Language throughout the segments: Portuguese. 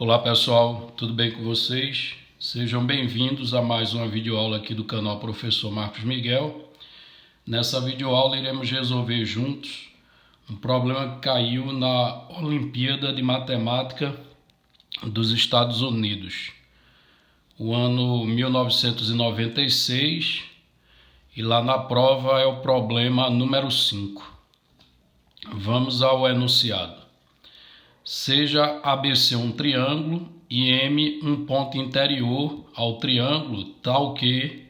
Olá pessoal, tudo bem com vocês? Sejam bem-vindos a mais uma videoaula aqui do canal Professor Marcos Miguel. Nessa videoaula iremos resolver juntos um problema que caiu na Olimpíada de Matemática dos Estados Unidos, o ano 1996, e lá na prova é o problema número 5. Vamos ao enunciado. Seja ABC um triângulo e M um ponto interior ao triângulo, tal que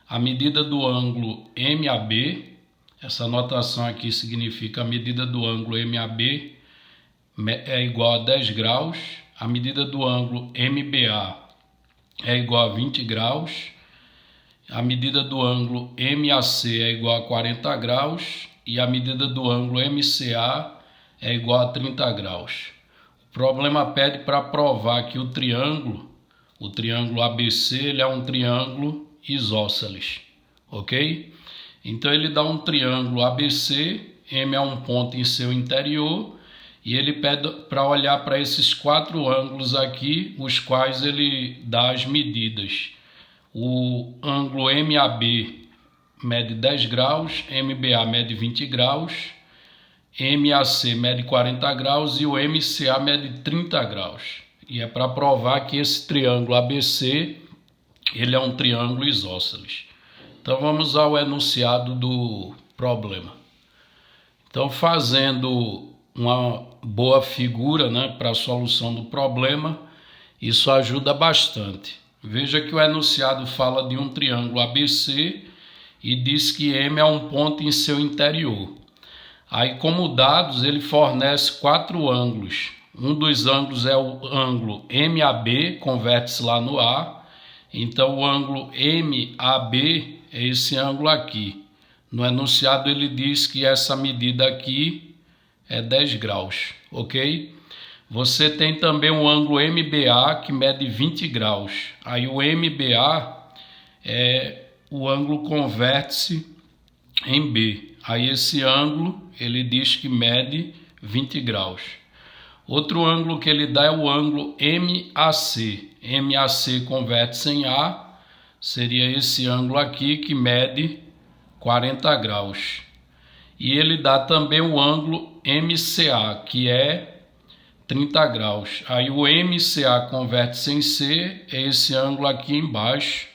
a medida do ângulo MAB, essa notação aqui significa a medida do ângulo MAB é igual a 10 graus, a medida do ângulo MBA é igual a 20 graus, a medida do ângulo MAC é igual a 40 graus e a medida do ângulo MCA é igual a 30 graus. O problema pede para provar que o triângulo ABC, ele é um triângulo isósceles, ok? Então ele dá um triângulo ABC, M é um ponto em seu interior, e ele pede para olhar para esses quatro ângulos aqui, os quais ele dá as medidas. O ângulo MAB mede 10 graus, MBA mede 20 graus, MAC mede 40 graus e o MCA mede 30 graus. E é para provar que esse triângulo ABC, ele é um triângulo isósceles. Então vamos ao enunciado do problema. Então, fazendo uma boa figura, para a solução do problema, isso ajuda bastante. Veja que o enunciado fala de um triângulo ABC e diz que M é um ponto em seu interior. Aí, como dados, ele fornece quatro ângulos. Um dos ângulos é o ângulo MAB, converte-se lá no A. Então, o ângulo MAB é esse ângulo aqui. No enunciado, ele diz que essa medida aqui é 10 graus, ok? Você tem também o ângulo MBA, que mede 20 graus. Aí, o MBA o ângulo converte-se em B. Aí esse ângulo, ele diz que mede 20 graus. Outro ângulo que ele dá é o ângulo MAC. MAC converte-se em A, seria esse ângulo aqui que mede 40 graus. E ele dá também o ângulo MCA, que é 30 graus. Aí o MCA converte-se em C, é esse ângulo aqui embaixo,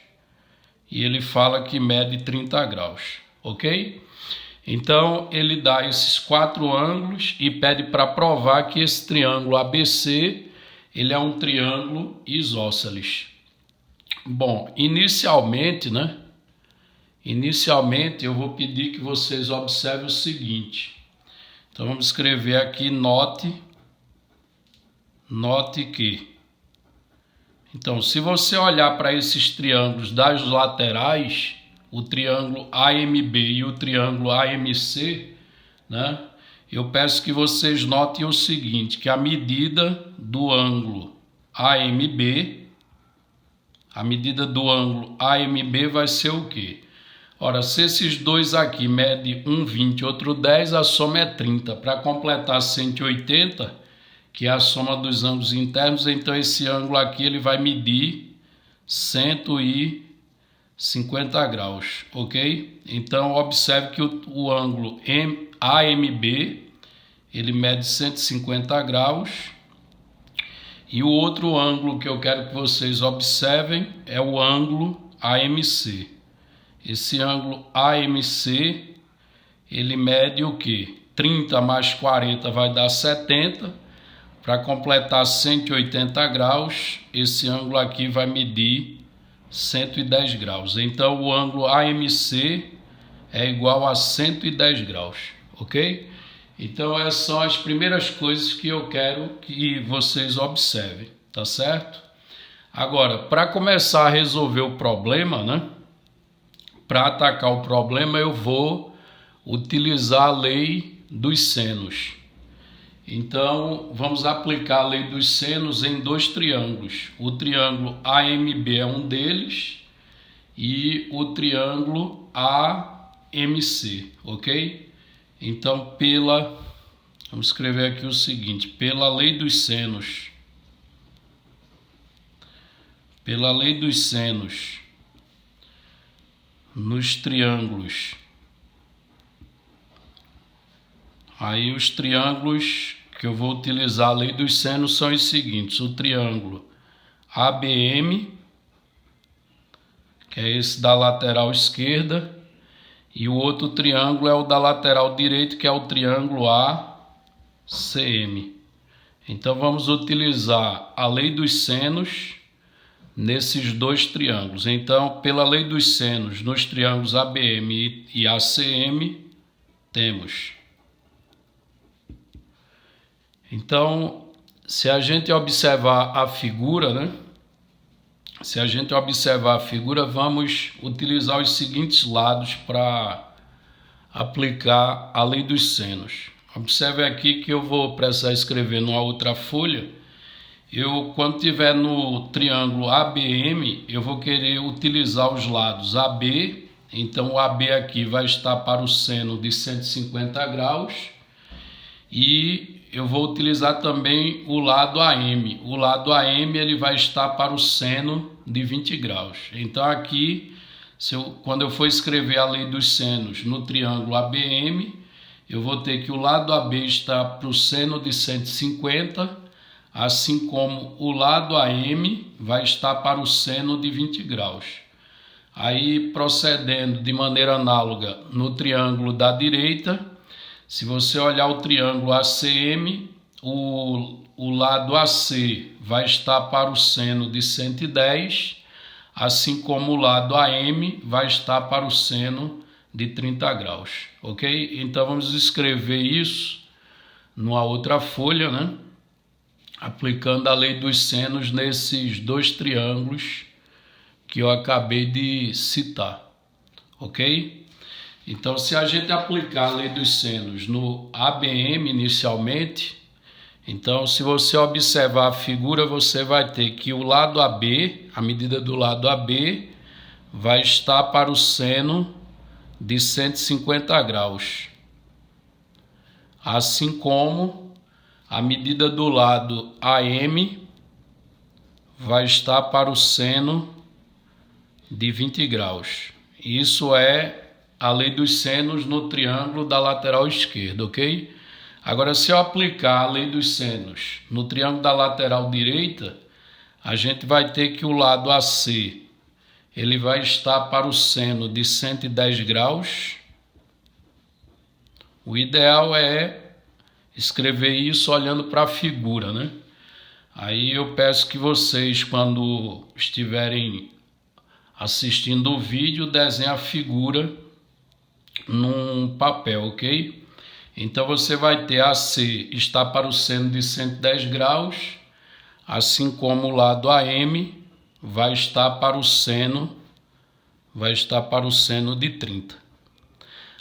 e ele fala que mede 30 graus, ok? Então, ele dá esses quatro ângulos e pede para provar que esse triângulo ABC, ele é um triângulo isósceles. Bom, inicialmente eu vou pedir que vocês observem o seguinte. Então, vamos escrever aqui, note que. Então, se você olhar para esses triângulos das laterais, o triângulo AMB e o triângulo AMC, eu peço que vocês notem o seguinte, que a medida do ângulo AMB vai ser o quê? Ora, se esses dois aqui medem 1,20 outro 10, a soma é 30. Para completar 180, que é a soma dos ângulos internos, então esse ângulo aqui ele vai medir 150 graus, ok? Então, observe que o ângulo AMB, ele mede 150 graus. E o outro ângulo que eu quero que vocês observem é o ângulo AMC. Esse ângulo AMC, ele mede o quê? 30 mais 40 vai dar 70. Para completar 180 graus, esse ângulo aqui vai medir 110 graus. Então, o ângulo AMC é igual a 110 graus, ok? Então, essas são as primeiras coisas que eu quero que vocês observem, tá certo? Agora, para começar a resolver o problema, para atacar o problema, eu vou utilizar a lei dos senos. Então, vamos aplicar a lei dos senos em dois triângulos. O triângulo AMB é um deles e o triângulo AMC, ok? Então, vamos escrever aqui o seguinte, pela lei dos senos, pela lei dos senos, nos triângulos. Aí os triângulos que eu vou utilizar a lei dos senos são os seguintes: o triângulo ABM, que é esse da lateral esquerda, e o outro triângulo é o da lateral direita, que é o triângulo ACM. Então vamos utilizar a lei dos senos nesses dois triângulos. Então, pela lei dos senos, nos triângulos ABM e ACM, temos. Então, se a gente observar a figura, né? Se a gente observar a figura, vamos utilizar os seguintes lados para aplicar a lei dos senos. Observe aqui que eu vou precisar escrever numa outra folha. Quando tiver no triângulo ABM, eu vou querer utilizar os lados AB. Então, o AB aqui vai estar para o seno de 150 graus. E eu vou utilizar também o lado AM. O lado AM ele vai estar para o seno de 20 graus. Então aqui, quando eu for escrever a lei dos senos no triângulo ABM, eu vou ter que o lado AB está para o seno de 150, assim como o lado AM vai estar para o seno de 20 graus. Aí, procedendo de maneira análoga no triângulo da direita, se você olhar o triângulo ACM, o lado AC vai estar para o seno de 110, assim como o lado AM vai estar para o seno de 30 graus, ok? Então vamos escrever isso numa outra folha, né? Aplicando a lei dos senos nesses dois triângulos que eu acabei de citar, ok? Então, se a gente aplicar a lei dos senos no ABM inicialmente, então se você observar a figura, você vai ter que o lado AB, a medida do lado AB, vai estar para o seno de 150 graus. Assim como a medida do lado AM vai estar para o seno de 20 graus. Isso é a lei dos senos no triângulo da lateral esquerda, ok? Agora, se eu aplicar a lei dos senos no triângulo da lateral direita, a gente vai ter que o lado AC, ele vai estar para o seno de 110 graus. O ideal é escrever isso olhando para a figura, né? Aí eu peço que vocês, quando estiverem assistindo o vídeo, desenhem a figura num papel, ok? Então você vai ter AC está para o seno de 110 graus, assim como o lado AM vai estar para o seno de 30.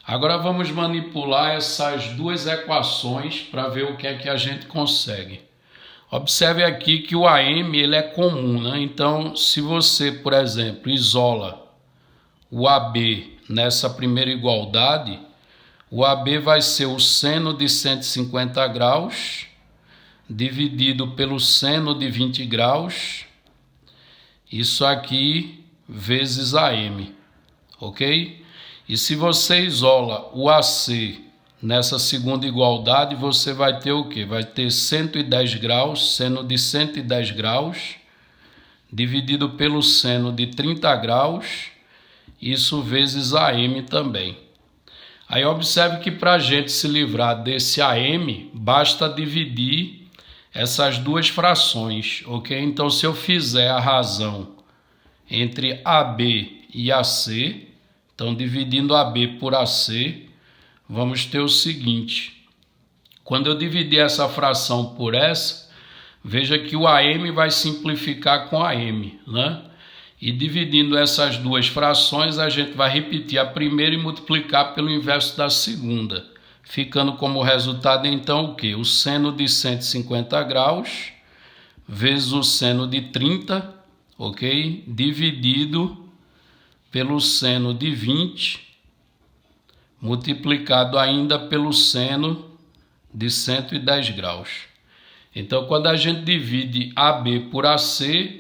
Agora vamos manipular essas duas equações para ver o que é que a gente consegue. Observe aqui que o AM ele é comum, né? Então, se você, por exemplo, isola o AB nessa primeira igualdade, o AB vai ser o seno de 150 graus dividido pelo seno de 20 graus, isso aqui vezes AM, ok? E se você isola o AC nessa segunda igualdade, você vai ter o quê? Vai ter 110 graus, seno de 110 graus, dividido pelo seno de 30 graus, isso vezes AM também. Aí observe que para a gente se livrar desse AM, basta dividir essas duas frações, ok? Então, se eu fizer a razão entre AB e AC, então dividindo AB por AC, vamos ter o seguinte: quando eu dividir essa fração por essa, veja que o AM vai simplificar com AM, né? E dividindo essas duas frações, a gente vai repetir a primeira e multiplicar pelo inverso da segunda, ficando como resultado então o quê? O seno de 150 graus vezes o seno de 30, ok? Dividido pelo seno de 20, multiplicado ainda pelo seno de 110 graus. Então, quando a gente divide AB por AC,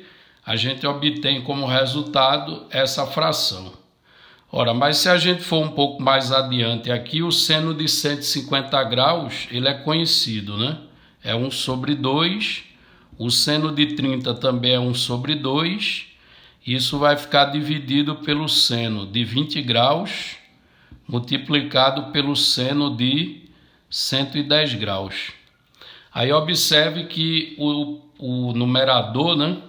a gente obtém como resultado essa fração. Ora, mas se a gente for um pouco mais adiante aqui, o seno de 150 graus, ele é conhecido, né? É 1 sobre 2, o seno de 30 também é 1 sobre 2, isso vai ficar dividido pelo seno de 20 graus, multiplicado pelo seno de 110 graus. Aí observe que o numerador, né?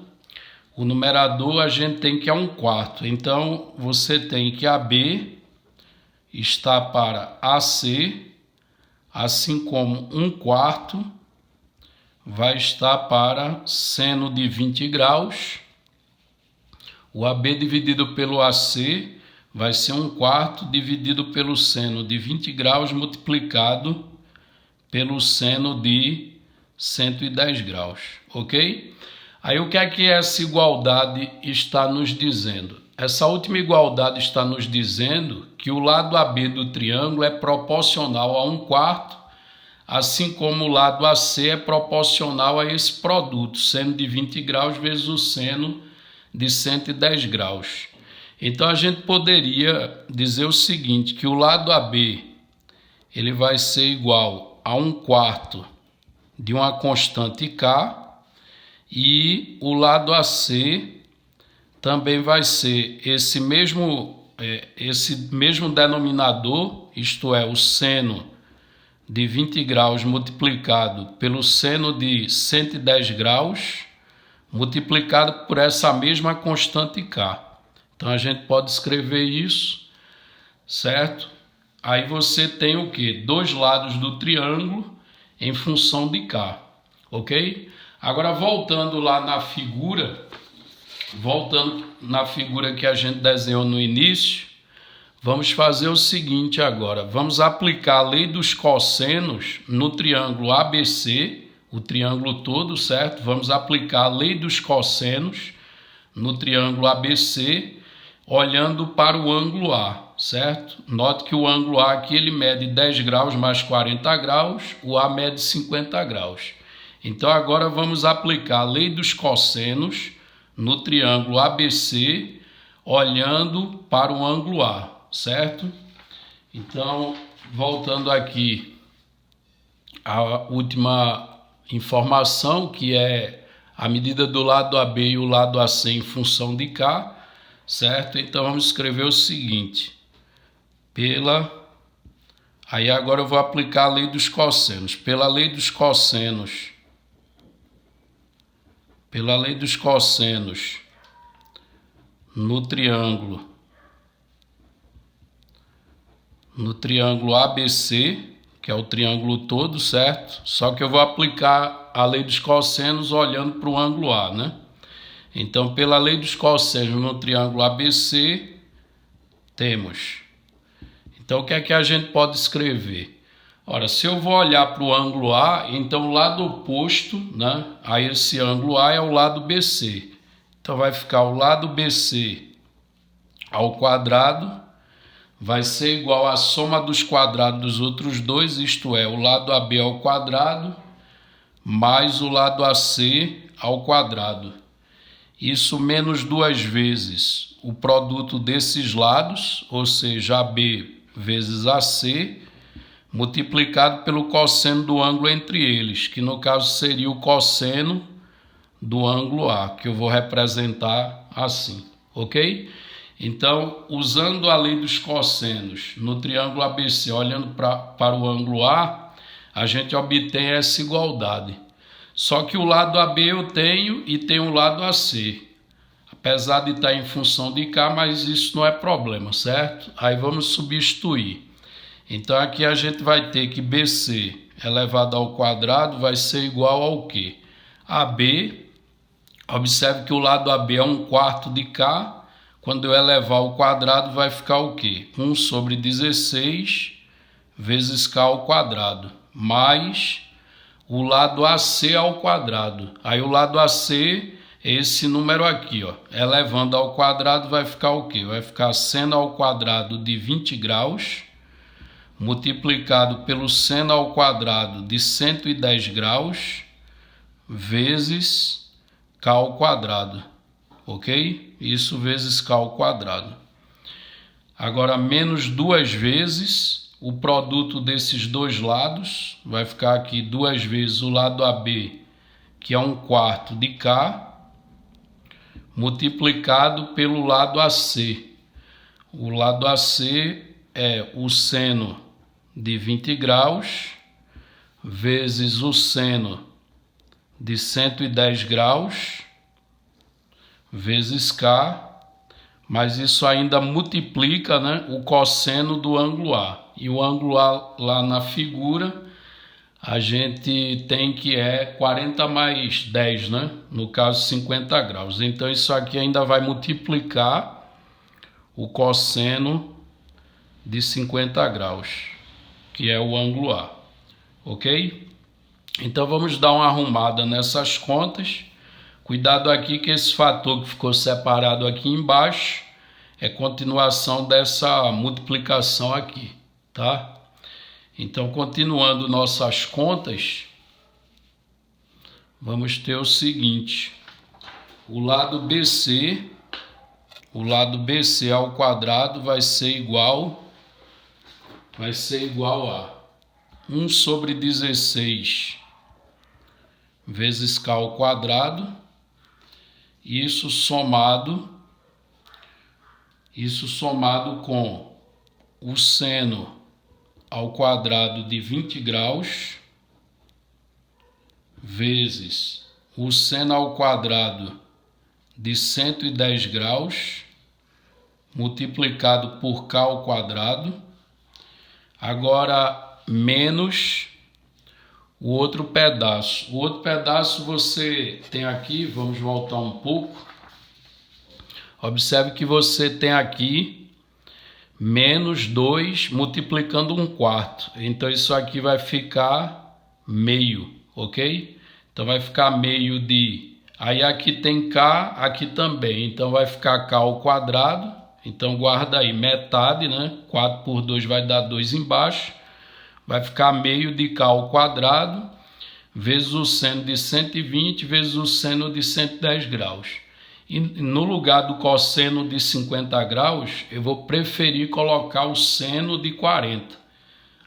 O numerador a gente tem que é 1/4. Então, você tem que AB está para AC, assim como 1/4 vai estar para seno de 20 graus. O AB dividido pelo AC vai ser 1/4 dividido pelo seno de 20 graus multiplicado pelo seno de 110 graus, ok? Aí o que é que essa igualdade está nos dizendo? Essa última igualdade está nos dizendo que o lado AB do triângulo é proporcional a 1/4, assim como o lado AC é proporcional a esse produto, seno de 20 graus vezes o seno de 110 graus. Então a gente poderia dizer o seguinte, que o lado AB ele vai ser igual a 1/4 de uma constante K, e o lado AC também vai ser esse mesmo denominador, isto é, o seno de 20 graus multiplicado pelo seno de 110 graus, multiplicado por essa mesma constante K. Então a gente pode escrever isso, certo? Aí você tem o quê? Dois lados do triângulo em função de K, ok? Agora voltando lá na figura, que a gente desenhou no início, vamos fazer o seguinte agora. Vamos aplicar a lei dos cossenos no triângulo ABC, o triângulo todo, certo? Vamos aplicar a lei dos cossenos no triângulo ABC, olhando para o ângulo A, certo? Note que o ângulo A aqui ele mede 10 graus mais 40 graus, o A mede 50 graus. Então agora vamos aplicar a lei dos cossenos no triângulo ABC, olhando para o ângulo A, certo? Então, voltando aqui à última informação, que é a medida do lado AB e o lado AC em função de K, certo? Então vamos escrever o seguinte, aí agora eu vou aplicar a lei dos cossenos. Pela lei dos cossenos no triângulo ABC, que é o triângulo todo, certo? Só que eu vou aplicar a lei dos cossenos olhando para o ângulo A, né? Então, pela lei dos cossenos no triângulo ABC, temos. Então, o que é que a gente pode escrever? Ora, se eu vou olhar para o ângulo A, então o lado oposto, né, a esse ângulo A é o lado BC. Então vai ficar o lado BC ao quadrado, vai ser igual à soma dos quadrados dos outros dois, isto é, o lado AB ao quadrado, mais o lado AC ao quadrado. Isso menos 2 vezes o produto desses lados, ou seja, AB vezes AC, multiplicado pelo cosseno do ângulo entre eles, que no caso seria o cosseno do ângulo A, que eu vou representar assim, ok? Então, usando a lei dos cossenos no triângulo ABC, olhando para o ângulo A, a gente obtém essa igualdade. Só que o lado AB eu tenho e tem o lado AC. Apesar de estar em função de K, mas isso não é problema, certo? Aí vamos substituir. Então aqui a gente vai ter que BC elevado ao quadrado vai ser igual ao quê? AB, observe que o lado AB é 1/4 de K, quando eu elevar ao quadrado vai ficar o quê? 1 sobre 16 vezes K ao quadrado, mais o lado AC ao quadrado. Aí o lado AC é esse número aqui, ó. Elevando ao quadrado vai ficar o quê? Vai ficar seno ao quadrado de 20 graus, multiplicado pelo seno ao quadrado de 110 graus, vezes K ao quadrado. ok? Isso vezes K ao quadrado. Agora, menos 2 vezes o produto desses dois lados, vai ficar aqui 2 vezes o lado AB, que é 1/4 de K, multiplicado pelo lado AC. O lado AC é o seno de 20 graus, vezes o seno de 110 graus, vezes K, mas isso ainda multiplica, né, o cosseno do ângulo A. E o ângulo A lá na figura, a gente tem que é 40 mais 10, né? No caso 50 graus. Então isso aqui ainda vai multiplicar o cosseno de 50 graus, que é o ângulo A, ok? Então vamos dar uma arrumada nessas contas. Cuidado aqui que esse fator que ficou separado aqui embaixo é continuação dessa multiplicação aqui, tá? Então, continuando nossas contas, vamos ter o seguinte: o lado BC ao quadrado vai ser igual a 1 sobre 16 vezes K ao quadrado, isso somado com o seno ao quadrado de 20 graus, vezes o seno ao quadrado de 110 graus, multiplicado por K ao quadrado. Agora, menos o outro pedaço. O outro pedaço você tem aqui, vamos voltar um pouco. Observe que você tem aqui menos 2 multiplicando 1/4. Então isso aqui vai ficar meio, ok? Então vai ficar meio de... Aí aqui tem K, aqui também. Então vai ficar K ao quadrado. Então guarda aí, metade, né? 4 por 2 vai dar 2 embaixo. Vai ficar meio de K ao quadrado, vezes o seno de 120, vezes o seno de 110 graus. E no lugar do cosseno de 50 graus, eu vou preferir colocar o seno de 40.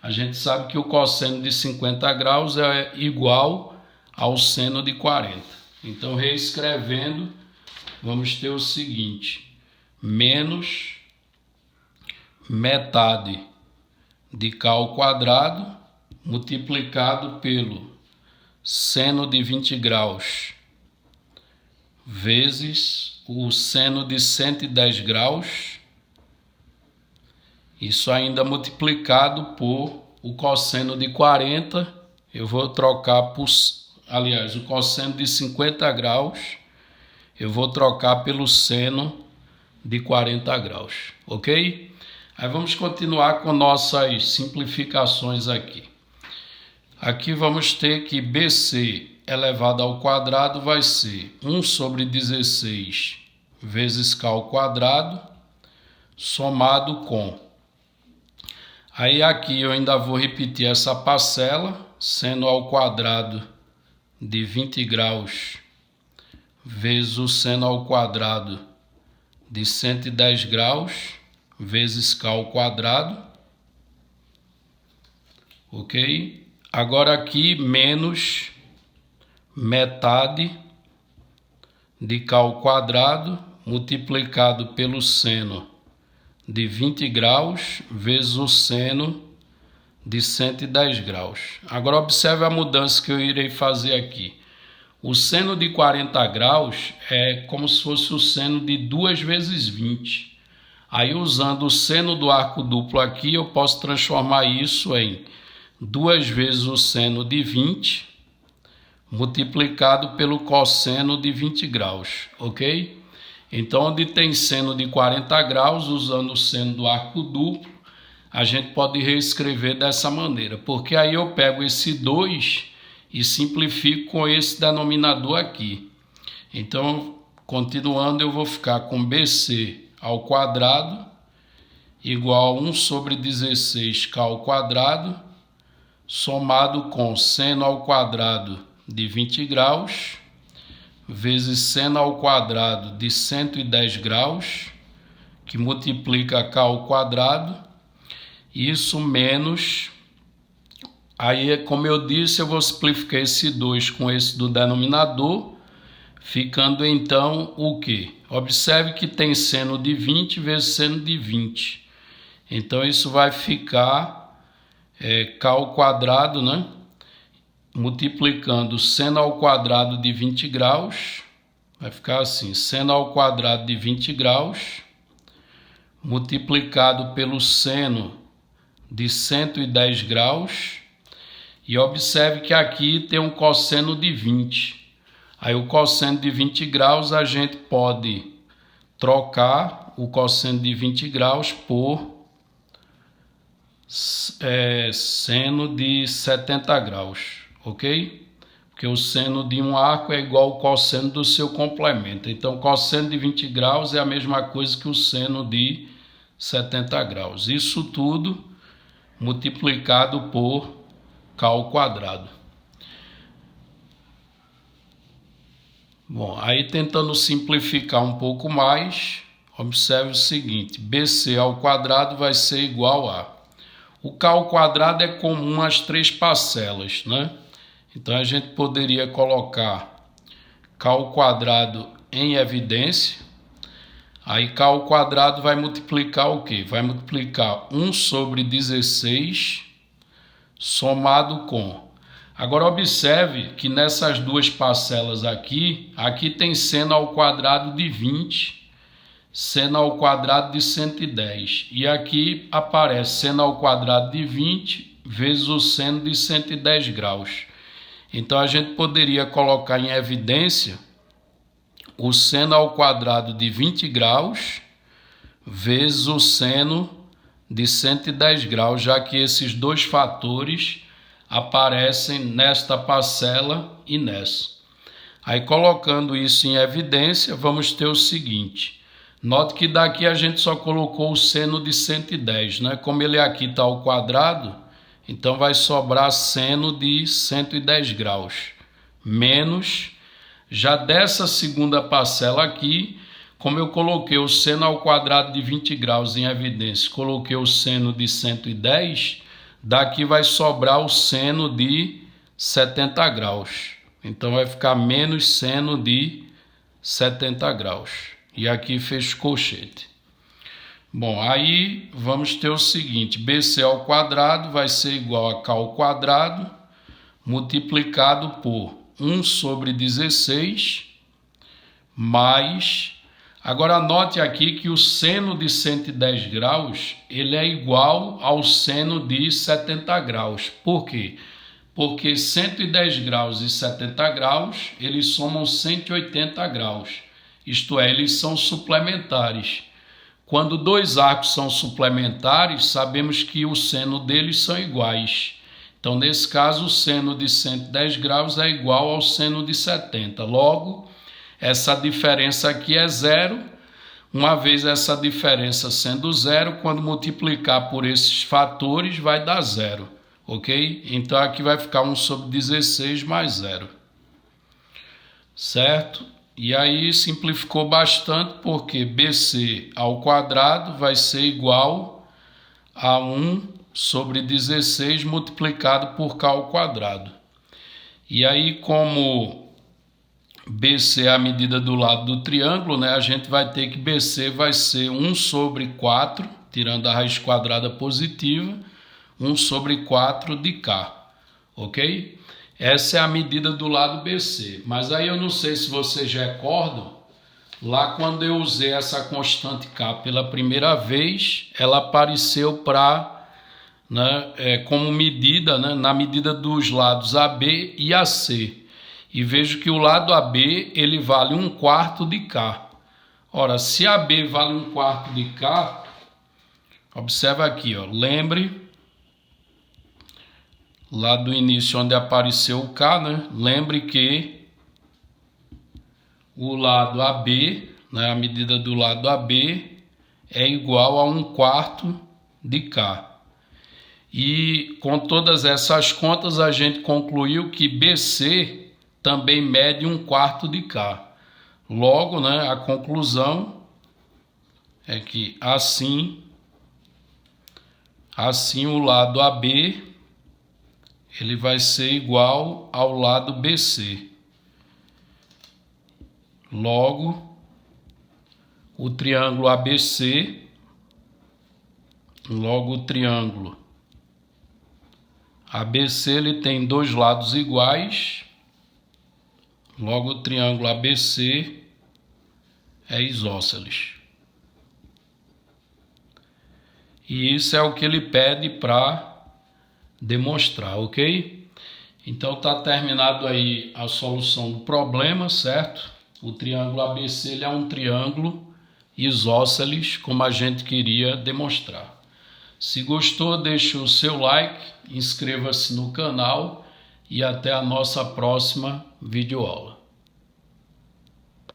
A gente sabe que o cosseno de 50 graus é igual ao seno de 40. Então, reescrevendo, vamos ter o seguinte: menos metade de K ao quadrado multiplicado pelo seno de 20 graus vezes o seno de 110 graus, isso ainda multiplicado por o cosseno de 40, eu vou trocar por, aliás, o cosseno de 50 graus, eu vou trocar pelo seno de 40 graus, ok? Aí vamos continuar com nossas simplificações aqui. Aqui vamos ter que BC elevado ao quadrado vai ser 1 sobre 16 vezes K ao quadrado, somado com... Aí aqui eu ainda vou repetir essa parcela, seno ao quadrado de 20 graus vezes o seno ao quadrado de 110 graus, vezes K ao quadrado, ok? Agora aqui menos metade de K ao quadrado multiplicado pelo seno de 20 graus vezes o seno de 110 graus. Agora observe a mudança que eu irei fazer aqui. O seno de 40 graus é como se fosse o seno de 2 vezes 20. Aí, usando o seno do arco duplo aqui, eu posso transformar isso em 2 vezes o seno de 20 multiplicado pelo cosseno de 20 graus, ok? Então, onde tem seno de 40 graus, usando o seno do arco duplo, a gente pode reescrever dessa maneira, porque aí eu pego esse 2 e simplifico com esse denominador aqui. Então, continuando, eu vou ficar com BC ao quadrado igual a 1 sobre 16K ao quadrado, somado com seno ao quadrado de 20 graus, vezes seno ao quadrado de 110 graus, que multiplica K ao quadrado, isso menos, aí como eu disse, eu vou simplificar esse 2 com esse do denominador, ficando então o quê? Observe que tem seno de 20 vezes seno de 20, então isso vai ficar K ao quadrado, né? Multiplicando seno ao quadrado de 20 graus, vai ficar assim, seno ao quadrado de 20 graus, multiplicado pelo seno de 110 graus, e observe que aqui tem um cosseno de 20. Aí o cosseno de 20 graus a gente pode trocar o cosseno de 20 graus por seno de 70 graus. Ok? Porque o seno de um arco é igual ao cosseno do seu complemento. Então, cosseno de 20 graus é a mesma coisa que o seno de 70 graus. Isso tudo multiplicado por K ao quadrado. Bom, aí tentando simplificar um pouco mais, observe o seguinte, BC ao quadrado vai ser igual a... O K ao quadrado é comum às três parcelas, né? Então, a gente poderia colocar K ao quadrado em evidência. Aí, K ao quadrado vai multiplicar o quê? Vai multiplicar 1 sobre 16 somado com... Agora, observe que nessas duas parcelas aqui tem seno ao quadrado de 20, seno ao quadrado de 110. E aqui aparece seno ao quadrado de 20 vezes o seno de 110 graus. Então, a gente poderia colocar em evidência o seno ao quadrado de 20 graus vezes o seno de 110 graus, já que esses dois fatores aparecem nesta parcela e nessa. Aí, colocando isso em evidência, vamos ter o seguinte. Note que daqui a gente só colocou o seno de 110, né? Como ele aqui está ao quadrado, então vai sobrar seno de 110 graus, menos, já dessa segunda parcela aqui, como eu coloquei o seno ao quadrado de 20 graus em evidência, coloquei o seno de 110, daqui vai sobrar o seno de 70 graus. Então vai ficar menos seno de 70 graus. E aqui fecho colchete. Bom, aí vamos ter o seguinte, BC ao quadrado vai ser igual a K ao quadrado, multiplicado por 1 sobre 16, mais... Agora, note aqui que o seno de 110 graus, ele é igual ao seno de 70 graus. Por quê? Porque 110 graus e 70 graus, eles somam 180 graus. Isto é, eles são suplementares. Quando dois arcos são suplementares, sabemos que o seno deles são iguais. Então, nesse caso, o seno de 110 graus é igual ao seno de 70. Logo, essa diferença aqui é zero. Uma vez essa diferença sendo zero, quando multiplicar por esses fatores, vai dar zero. Ok? Então, aqui vai ficar 1 sobre 16 mais zero. Certo? E aí simplificou bastante, porque BC ao quadrado vai ser igual a 1 sobre 16 multiplicado por K ao quadrado. E aí, como BC é a medida do lado do triângulo, né, a gente vai ter que BC vai ser 1 sobre 4, tirando a raiz quadrada positiva, 1 sobre 4 de K. Ok? Essa é a medida do lado BC, mas aí eu não sei se vocês recordam, lá quando eu usei essa constante K pela primeira vez, ela apareceu como medida, né, na medida dos lados AB e AC. E vejo que o lado AB ele vale 1/4 de K. Ora, se AB vale 1/4 de K, observa aqui, ó, lembre... Lá do início onde apareceu o K, né? Lembre que o lado AB, né, a medida do lado AB é igual a 1/4 de K. E com todas essas contas a gente concluiu que BC também mede 1/4 de K. Logo, né, a conclusão é que assim o lado AB ele vai ser igual ao lado BC. Logo, o triângulo ABC, ele tem dois lados iguais. Logo, o triângulo ABC é isósceles. E isso é o que ele pede para demonstrar, ok? Então está terminado aí a solução do problema, certo? O triângulo ABC ele é um triângulo isósceles, como a gente queria demonstrar. Se gostou, deixe o seu like, inscreva-se no canal e até a nossa próxima videoaula.